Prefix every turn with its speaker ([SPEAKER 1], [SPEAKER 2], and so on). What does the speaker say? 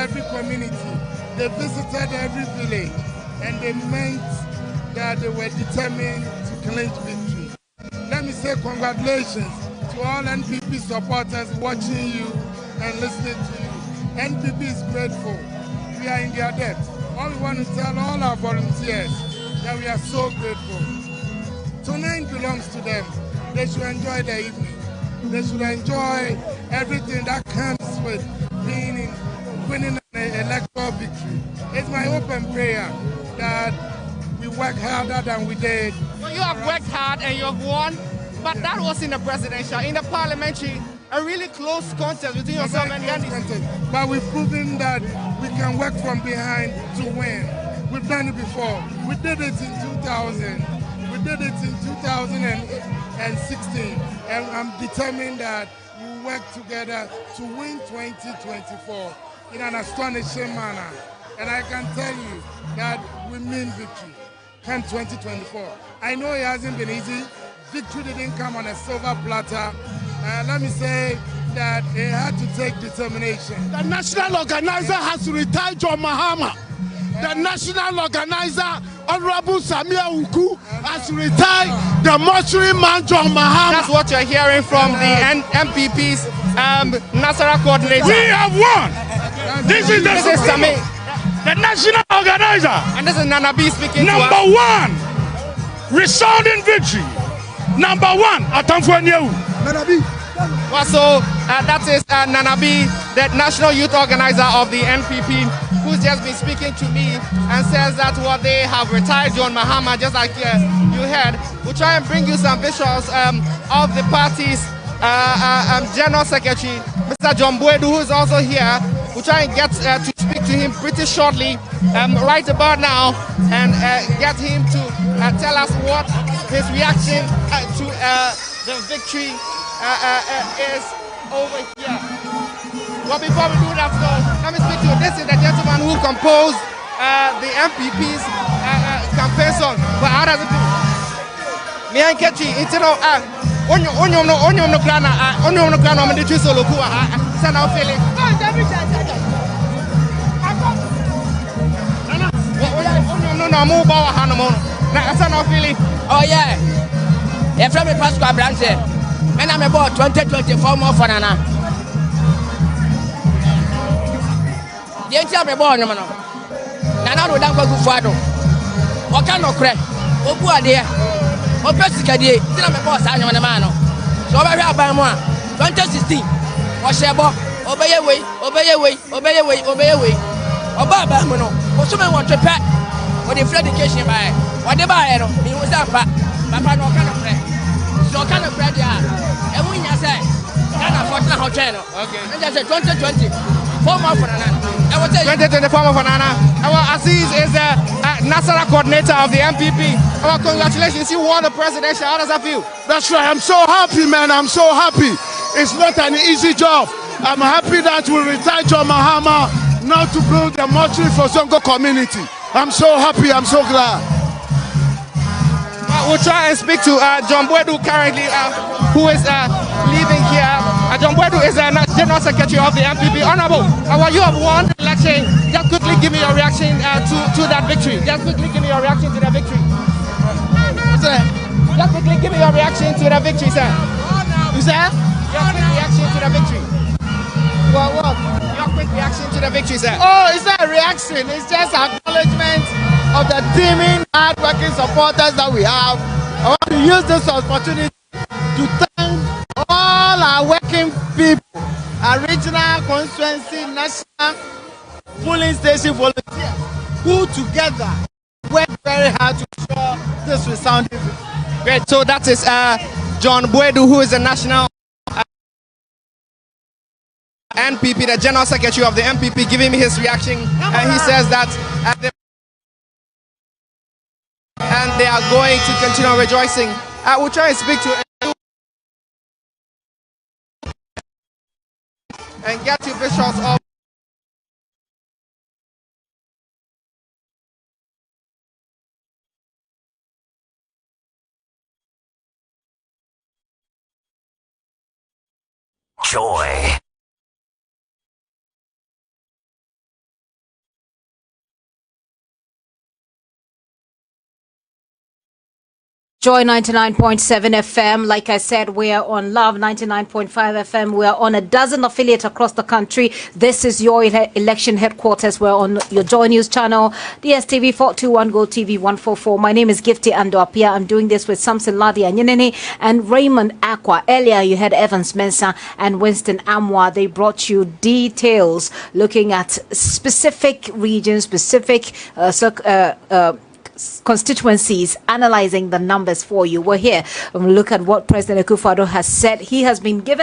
[SPEAKER 1] every community. They visited every village, and they meant that they were determined to clinch victory. Let me say congratulations to all NPP supporters watching you and listening to you. NPP is grateful. We are in their debt. All we want to tell all our volunteers that we are so grateful. Tonight belongs to them. They should enjoy their evening. They should enjoy everything that comes with winning an electoral victory. It's my hope and prayer that we work harder than we did.
[SPEAKER 2] Well, you have worked hard and you have won, but that was in the presidential. In the parliamentary, a really close contest between yourself and the NDC.
[SPEAKER 1] But we've proven that we can work from behind to win. We've done it before. We did it in 2000. We did it in 2016. And I'm determined that we work together to win 2024 in an astonishing manner. And I can tell you that we mean victory. Come 2024. I know it hasn't been easy. Victory didn't come on a silver platter. Let me say that it had to take determination.
[SPEAKER 3] The national organizer has to retire John Mahama. The national organizer, Honorable Samia Uku, has to retire the mortuary man John Mahama.
[SPEAKER 2] That's what you're hearing from the MPP's Nasara coordinator.
[SPEAKER 3] We have won. This is
[SPEAKER 2] Sami,
[SPEAKER 3] the national organizer.
[SPEAKER 2] And this is Nanabi speaking.
[SPEAKER 3] Number one, resounding victory. Number one, Atamfuanyewu.
[SPEAKER 2] Well, so that is Nanabi, the national youth organizer of the NPP, who's just been speaking to me and says that what they have retired John Mahama, just like you heard. We'll try and bring you some visuals of the party's General Secretary, Mr. John Boedu, who is also here. We'll try and get to speak to him pretty shortly, right about now, and get him to tell us what his reaction to the victory is over here. Well, before we do that, though, let me speak to you. This is the gentleman who composed the MPP's campaign song. But how does it do? Me and Ketchy, it's no krana, I'm the solo kuwa. Send out feeling. No, move our Hanamono. Send out feeling.
[SPEAKER 4] Oh, yeah. If I'm a Pascal Branche, and I'm about 2024 more for Nana. The entire born, Nana would not go to Fado. What kind of crack? Oh, poor dear. Oh, Pessica, dear. Then I'm a boss, I'm a man. So I have by 2016. Or Shabo, obey away, obey away, obey away, obey away. Or Baba Mono, or someone want to pack. Or the flood education by what they buy, he was that back. Papa no kind of friend. So kind of friend, yeah. And when you say, kind of Fortuna Hotel. Okay. And that's a 2020. 4 months for Nana. I will tell you. 2024 for Nana. Our Aziz is the Nasara coordinator of the MPP. Our congratulations, you won the presidential. How does that feel?
[SPEAKER 3] That's right. I'm so happy, man. I'm so happy. It's not an easy job. I'm happy that we retired John Mahama now to build a mortuary for Zongo community. I'm so happy. I'm so glad.
[SPEAKER 2] We'll try and speak to John Boedu currently, who is leaving here. John Boedu is the General Secretary of the MPP. Honorable, you have won the election. Just quickly give me your reaction to that victory. Just quickly give me your reaction to the victory. Just quickly give me your reaction to the victory, sir. You said? Your quick reaction to the victory. What? Your quick reaction to the victory, sir.
[SPEAKER 5] Oh, it's not a reaction. It's just acknowledgement of the teaming, hard-working supporters that we have. I want to use this opportunity to thank all our working people, our regional, constituency, national, polling station volunteers, who together work very hard to ensure this resounding victory.
[SPEAKER 2] Great. So that is John Boedu, who is the national NPP, the General Secretary of the MPP, giving me his reaction. And he says that they are going to continue rejoicing. I will try and speak to and get you visuals of
[SPEAKER 6] joy. Joy 99.7 FM. Like I said, we are on Love 99.5 FM. We are on a dozen affiliates across the country. This is your election headquarters. We're on your Joy News channel, DSTV 421, Gold TV 144. My name is Gifty Ando-Apia. I'm doing this with Samson Ladi Anyenene and Raymond Aqua. Earlier, you had Evans Mensah and Winston Amwa. They brought you details looking at specific regions, specific constituencies, analyzing the numbers for you. We're here. Look at what President Akufo-Addo has said. He has been given